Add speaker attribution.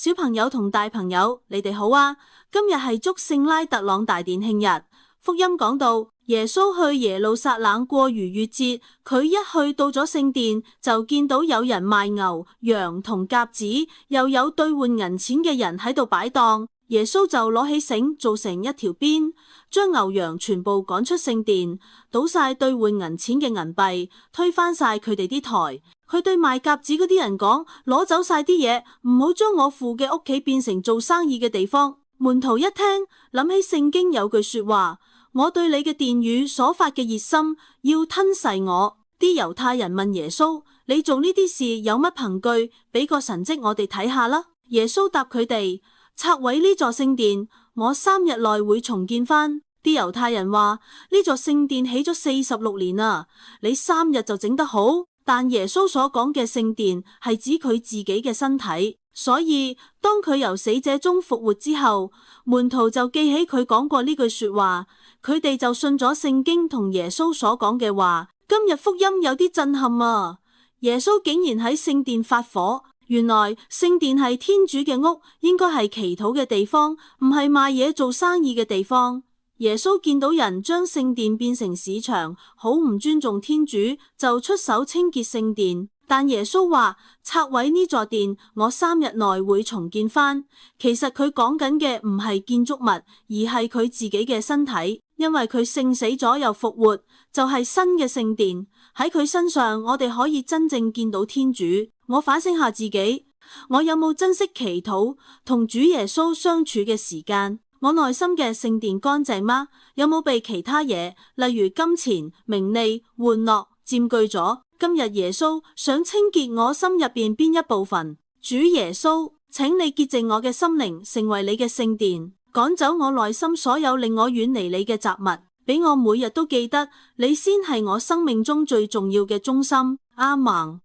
Speaker 1: 小朋友同大朋友，你哋好啊！今日係祝聖拉特朗大殿慶日。福音講到耶穌去耶路撒冷過逾越節，佢一去到咗聖殿，就見到有人賣牛、羊同鴿子，又有兌換銀錢嘅人喺度擺檔。耶穌就攞起繩做成一條鞭，將牛羊全部趕出聖殿，倒晒兌換銀錢嘅銀幣，推翻晒佢哋啲台。佢對賣鴿子嗰啲人講：攞走晒啲嘢，唔好將我父嘅屋企變成做生意嘅地方。門徒一聽，諗起聖經有句說話：我對你嘅殿宇所發嘅熱心，要吞噬我。啲猶太人問耶穌：你做呢啲事有乜憑據？俾個神蹟我哋睇下啦。耶穌答佢哋：拆毀呢座聖殿，我3日內會重建翻。啲猶太人話：呢座聖殿起咗46年啦，你3日就整得好？但耶穌所講嘅聖殿係指佢自己嘅身體，所以當佢由死者中復活之後，門徒就記起佢講過呢句說話，佢哋就信咗聖經同耶穌所講嘅話。今日福音有啲震撼啊！耶穌竟然喺聖殿發火。原來聖殿係天主嘅屋，應該係祈禱嘅地方，唔係賣嘢做生意嘅地方。耶穌見到人將聖殿變成市場，好唔尊重天主，就出手清潔聖殿。但耶穌話：拆毀呢座殿，我3日內會重建翻。其實佢講緊嘅唔係建築物，而係佢自己嘅身體，因為佢聖死咗又復活，就係新嘅聖殿。喺佢身上，我哋可以真正見到天主。我反省下自己，我有冇珍惜祈禱同主耶穌相處嘅時間？我內心嘅聖殿乾淨嗎？有冇被其他嘢，例如金錢、名利、玩樂佔據咗？今日耶穌想清潔我心入邊邊一部分？主耶穌，請你潔淨我嘅心靈，成為你嘅聖殿，趕走我內心所有令我遠離你嘅雜物，俾我每日都記得你先係我生命中最重要嘅中心。阿們。